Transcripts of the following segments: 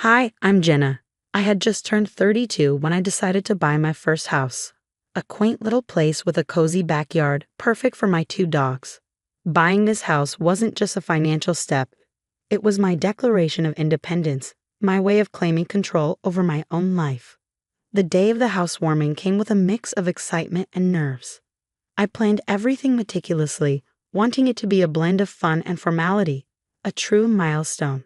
Hi, I'm Jenna. I had just turned 32 when I decided to buy my first house. A quaint little place with a cozy backyard, perfect for my two dogs. Buying this house wasn't just a financial step, it was my declaration of independence, my way of claiming control over my own life. The day of the housewarming came with a mix of excitement and nerves. I planned everything meticulously, wanting it to be a blend of fun and formality, a true milestone.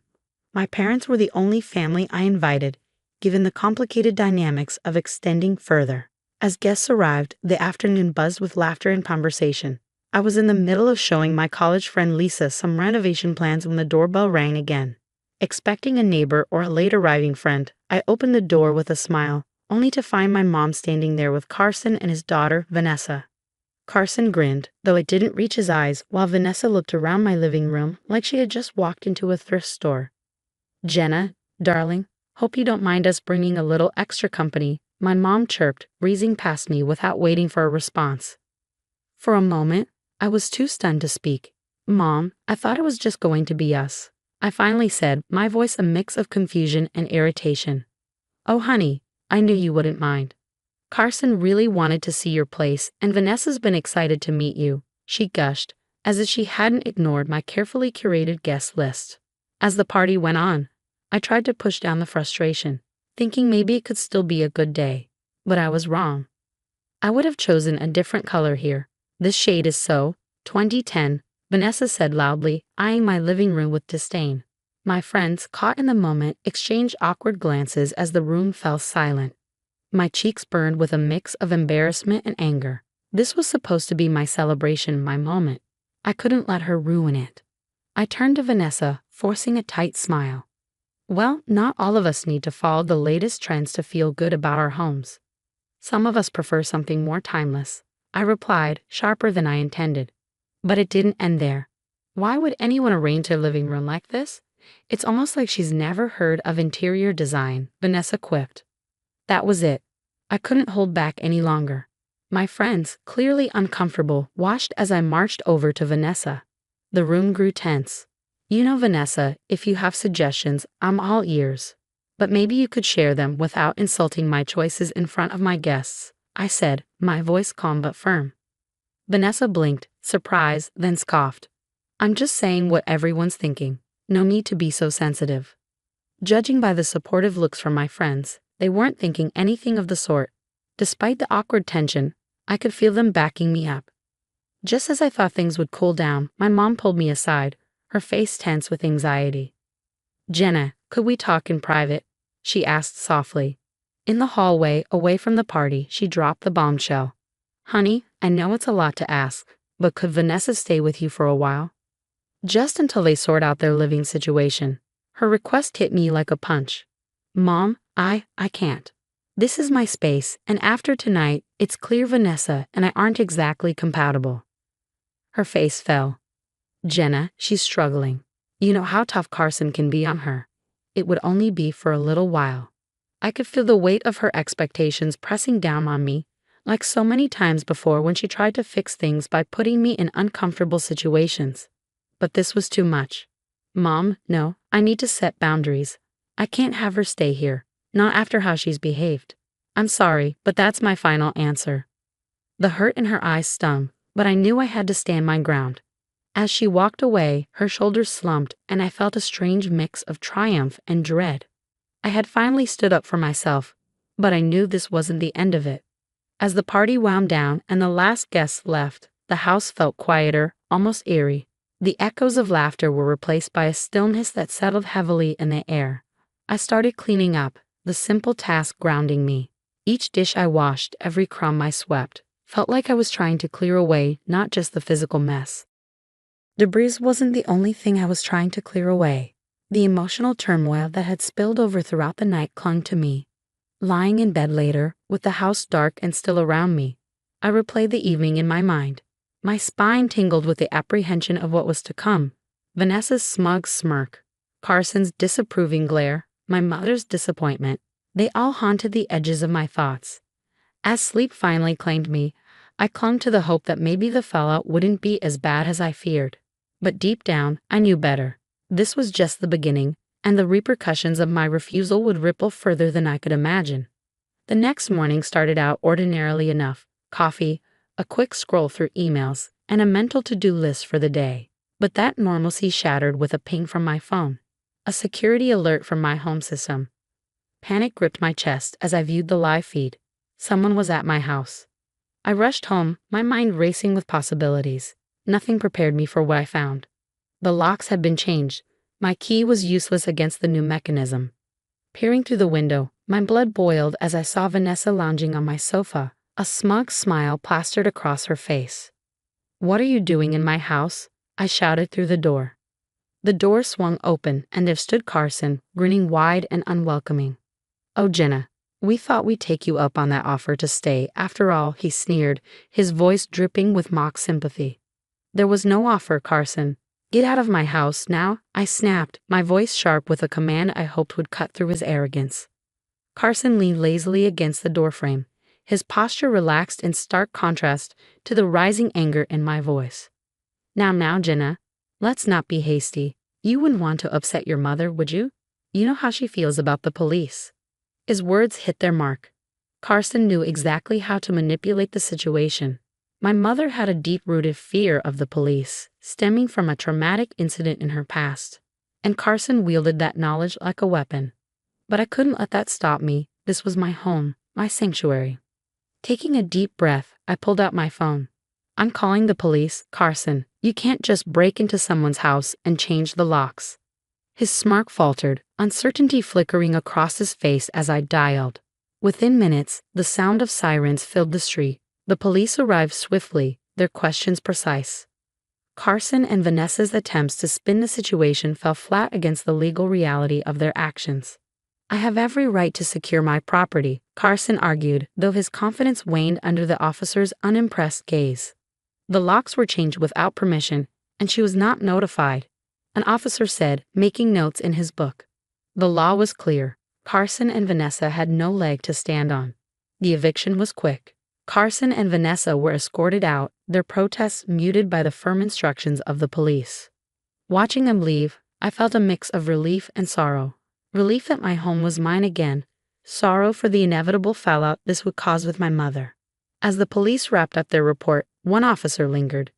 My parents were the only family I invited, given the complicated dynamics of extending further. As guests arrived, the afternoon buzzed with laughter and conversation. I was in the middle of showing my college friend Lisa some renovation plans when the doorbell rang again. Expecting a neighbor or a late arriving friend, I opened the door with a smile, only to find my mom standing there with Carson and his daughter, Vanessa. Carson grinned, though it didn't reach his eyes, while Vanessa looked around my living room like she had just walked into a thrift store. "Jenna, darling, hope you don't mind us bringing a little extra company," my mom chirped, breezing past me without waiting for a response. For a moment, I was too stunned to speak. "Mom, I thought it was just going to be us," I finally said, my voice a mix of confusion and irritation. "Oh, honey, I knew you wouldn't mind. Carson really wanted to see your place, and Vanessa's been excited to meet you," she gushed, as if she hadn't ignored my carefully curated guest list. As the party went on, I tried to push down the frustration, thinking maybe it could still be a good day. But I was wrong. "I would have chosen a different color here. This shade is so 2010, Vanessa said loudly, eyeing my living room with disdain. My friends, caught in the moment, exchanged awkward glances as the room fell silent. My cheeks burned with a mix of embarrassment and anger. This was supposed to be my celebration, my moment. I couldn't let her ruin it. I turned to Vanessa, forcing a tight smile. "Well, not all of us need to follow the latest trends to feel good about our homes. Some of us prefer something more timeless," I replied, sharper than I intended. But it didn't end there. "Why would anyone arrange their living room like this? It's almost like she's never heard of interior design," Vanessa quipped. That was it. I couldn't hold back any longer. My friends, clearly uncomfortable, watched as I marched over to Vanessa. The room grew tense. "You know, Vanessa, if you have suggestions, I'm all ears. But maybe you could share them without insulting my choices in front of my guests," I said, my voice calm but firm. Vanessa blinked, surprised, then scoffed. "I'm just saying what everyone's thinking. No need to be so sensitive." Judging by the supportive looks from my friends, they weren't thinking anything of the sort. Despite the awkward tension, I could feel them backing me up. Just as I thought things would cool down, my mom pulled me aside, her face tense with anxiety. "Jenna, could we talk in private?" she asked softly. In the hallway, away from the party, she dropped the bombshell. "Honey, I know it's a lot to ask, but could Vanessa stay with you for a while? Just until they sort out their living situation." Her request hit me like a punch. "Mom, I can't. This is my space, and after tonight, it's clear Vanessa and I aren't exactly compatible." Her face fell. "Jenna, she's struggling. You know how tough Carson can be on her. It would only be for a little while." I could feel the weight of her expectations pressing down on me, like so many times before when she tried to fix things by putting me in uncomfortable situations. But this was too much. "Mom, no, I need to set boundaries. I can't have her stay here, not after how she's behaved. I'm sorry, but that's my final answer." The hurt in her eyes stung, but I knew I had to stand my ground. As she walked away, her shoulders slumped, and I felt a strange mix of triumph and dread. I had finally stood up for myself, but I knew this wasn't the end of it. As the party wound down and the last guests left, the house felt quieter, almost eerie. The echoes of laughter were replaced by a stillness that settled heavily in the air. I started cleaning up, the simple task grounding me. Each dish I washed, every crumb I swept, felt like I was trying to clear away not just the physical mess. Debris wasn't the only thing I was trying to clear away. The emotional turmoil that had spilled over throughout the night clung to me. Lying in bed later, with the house dark and still around me, I replayed the evening in my mind. My spine tingled with the apprehension of what was to come. Vanessa's smug smirk, Carson's disapproving glare, my mother's disappointment, they all haunted the edges of my thoughts. As sleep finally claimed me, I clung to the hope that maybe the fallout wouldn't be as bad as I feared. But deep down, I knew better. This was just the beginning, and the repercussions of my refusal would ripple further than I could imagine. The next morning started out ordinarily enough: coffee, a quick scroll through emails, and a mental to-do list for the day. But that normalcy shattered with a ping from my phone, a security alert from my home system. Panic gripped my chest as I viewed the live feed. Someone was at my house. I rushed home, my mind racing with possibilities. Nothing prepared me for what I found. The locks had been changed. My key was useless against the new mechanism. Peering through the window, my blood boiled as I saw Vanessa lounging on my sofa, a smug smile plastered across her face. "What are you doing in my house?" I shouted through the door. The door swung open, and there stood Carson, grinning wide and unwelcoming. "Oh, Jenna, we thought we'd take you up on that offer to stay. After all," he sneered, his voice dripping with mock sympathy. "There was no offer, Carson. Get out of my house now," I snapped, my voice sharp with a command I hoped would cut through his arrogance. Carson leaned lazily against the doorframe, his posture relaxed in stark contrast to the rising anger in my voice. Now, Jenna, let's not be hasty. You wouldn't want to upset your mother, would you? You know how she feels about the police." His words hit their mark. Carson knew exactly how to manipulate the situation. My mother had a deep-rooted fear of the police, stemming from a traumatic incident in her past, and Carson wielded that knowledge like a weapon. But I couldn't let that stop me. This was my home, my sanctuary. Taking a deep breath, I pulled out my phone. "I'm calling the police, Carson. You can't just break into someone's house and change the locks." His smirk faltered, uncertainty flickering across his face as I dialed. Within minutes, the sound of sirens filled the street. The police arrived swiftly, their questions precise. Carson and Vanessa's attempts to spin the situation fell flat against the legal reality of their actions. "I have every right to secure my property," Carson argued, though his confidence waned under the officer's unimpressed gaze. "The locks were changed without permission, and she was not notified," an officer said, making notes in his book. The law was clear. Carson and Vanessa had no leg to stand on. The eviction was quick. Carson and Vanessa were escorted out, their protests muted by the firm instructions of the police. Watching them leave, I felt a mix of relief and sorrow. Relief that my home was mine again, sorrow for the inevitable fallout this would cause with my mother. As the police wrapped up their report, one officer lingered.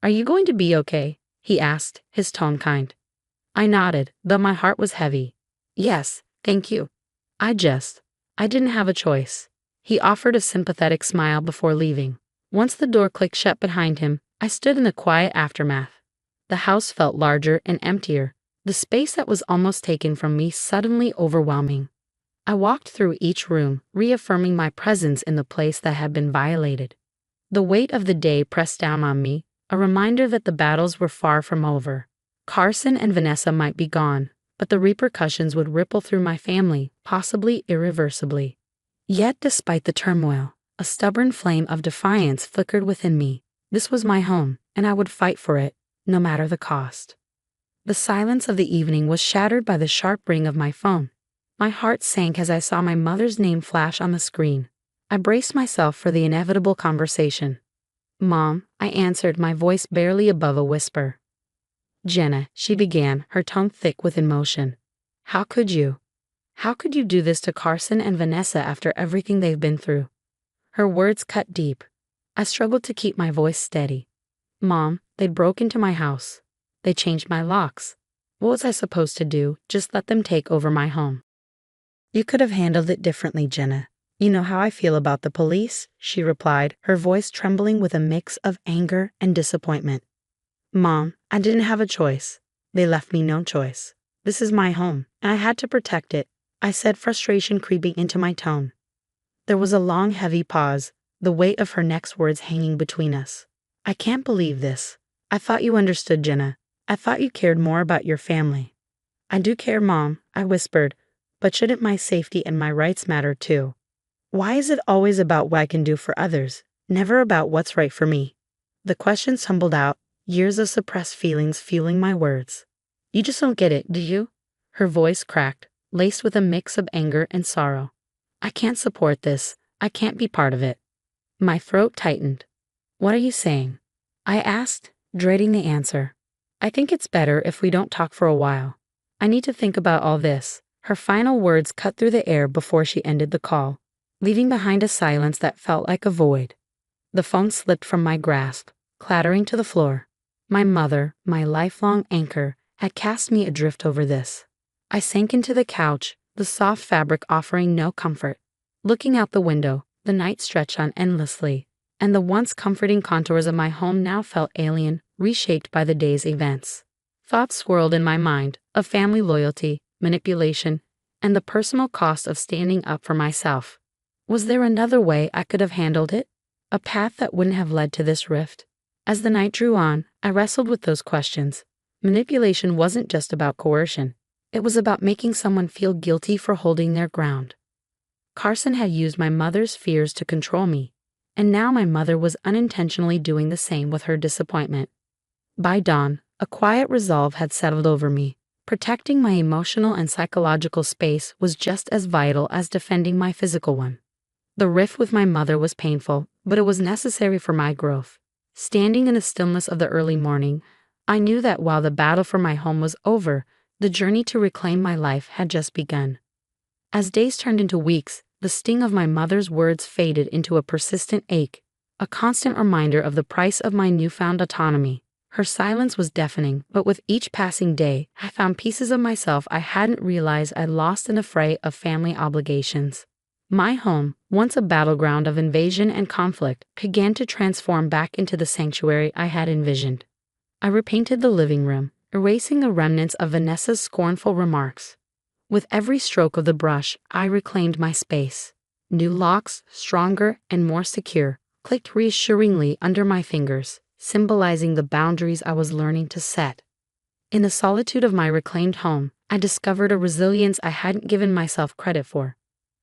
"Are you going to be okay?" he asked, his tone kind. I nodded, though my heart was heavy. "Yes, thank you. I didn't have a choice." He offered a sympathetic smile before leaving. Once the door clicked shut behind him, I stood in the quiet aftermath. The house felt larger and emptier, the space that was almost taken from me suddenly overwhelming. I walked through each room, reaffirming my presence in the place that had been violated. The weight of the day pressed down on me, a reminder that the battles were far from over. Carson and Vanessa might be gone, but the repercussions would ripple through my family, possibly irreversibly. Yet despite the turmoil, a stubborn flame of defiance flickered within me. This was my home, and I would fight for it, no matter the cost. The silence of the evening was shattered by the sharp ring of my phone. My heart sank as I saw my mother's name flash on the screen. I braced myself for the inevitable conversation. "Mom," I answered, my voice barely above a whisper. "Jenna," she began, her tone thick with emotion. How could you do this to Carson and Vanessa after everything they've been through?" Her words cut deep. I struggled to keep my voice steady. "Mom, they broke into my house. They changed my locks. What was I supposed to do? Just let them take over my home?" "You could have handled it differently, Jenna. You know how I feel about the police," she replied, her voice trembling with a mix of anger and disappointment. "Mom, I didn't have a choice. They left me no choice. This is my home, and I had to protect it," I said, frustration creeping into my tone. There was a long, heavy pause, the weight of her next words hanging between us. "I can't believe this. I thought you understood, Jenna. I thought you cared more about your family." "I do care, Mom," I whispered, "but shouldn't my safety and my rights matter too? Why is it always about what I can do for others, never about what's right for me?" The questions tumbled out, years of suppressed feelings fueling my words. "You just don't get it, do you?" Her voice cracked, laced with a mix of anger and sorrow. "I can't support this. I can't be part of it." My throat tightened. "What are you saying?" I asked, dreading the answer. "I think it's better if we don't talk for a while. I need to think about all this. Her final words cut through the air before she ended the call, leaving behind a silence that felt like a void. The phone slipped from my grasp, clattering to the floor. My mother, my lifelong anchor, had cast me adrift over this. I sank into the couch, the soft fabric offering no comfort. Looking out the window, the night stretched on endlessly, and the once comforting contours of my home now felt alien, reshaped by the day's events. Thoughts swirled in my mind of family loyalty, manipulation, and the personal cost of standing up for myself. Was there another way I could have handled it? A path that wouldn't have led to this rift? As the night drew on, I wrestled with those questions. Manipulation wasn't just about coercion. It was about making someone feel guilty for holding their ground. Carson had used my mother's fears to control me, and now my mother was unintentionally doing the same with her disappointment. By dawn, a quiet resolve had settled over me. Protecting my emotional and psychological space was just as vital as defending my physical one. The rift with my mother was painful, but it was necessary for my growth. Standing in the stillness of the early morning, I knew that while the battle for my home was over, the journey to reclaim my life had just begun. As days turned into weeks, the sting of my mother's words faded into a persistent ache, a constant reminder of the price of my newfound autonomy. Her silence was deafening, but with each passing day, I found pieces of myself I hadn't realized I'd lost in the fray of family obligations. My home, once a battleground of invasion and conflict, began to transform back into the sanctuary I had envisioned. I repainted the living room, erasing the remnants of Vanessa's scornful remarks. With every stroke of the brush, I reclaimed my space. New locks, stronger and more secure, clicked reassuringly under my fingers, symbolizing the boundaries I was learning to set. In the solitude of my reclaimed home, I discovered a resilience I hadn't given myself credit for.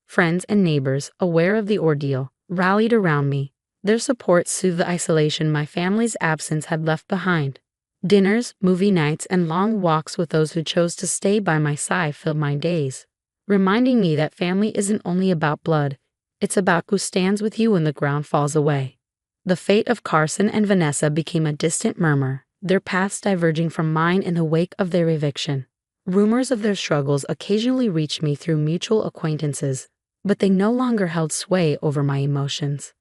Friends and neighbors, aware of the ordeal, rallied around me. Their support soothed the isolation my family's absence had left behind. Dinners, movie nights, and long walks with those who chose to stay by my side filled my days, reminding me that family isn't only about blood, it's about who stands with you when the ground falls away. The fate of Carson and Vanessa became a distant murmur, their paths diverging from mine in the wake of their eviction. Rumors of their struggles occasionally reached me through mutual acquaintances, but they no longer held sway over my emotions.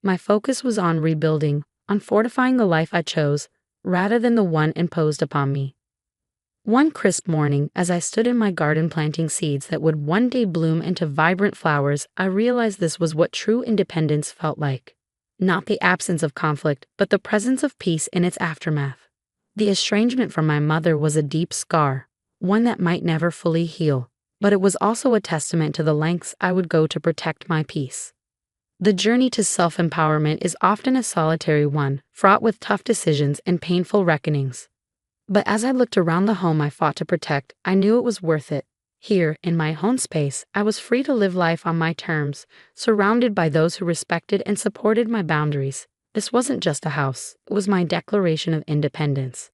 My focus was on rebuilding, on fortifying the life I chose, rather than the one imposed upon me. One crisp morning, as I stood in my garden planting seeds that would one day bloom into vibrant flowers, I realized this was what true independence felt like. Not the absence of conflict, but the presence of peace in its aftermath. The estrangement from my mother was a deep scar, one that might never fully heal, but it was also a testament to the lengths I would go to protect my peace. The journey to self-empowerment is often a solitary one, fraught with tough decisions and painful reckonings. But as I looked around the home I fought to protect, I knew it was worth it. Here, in my home space, I was free to live life on my terms, surrounded by those who respected and supported my boundaries. This wasn't just a house, it was my declaration of independence.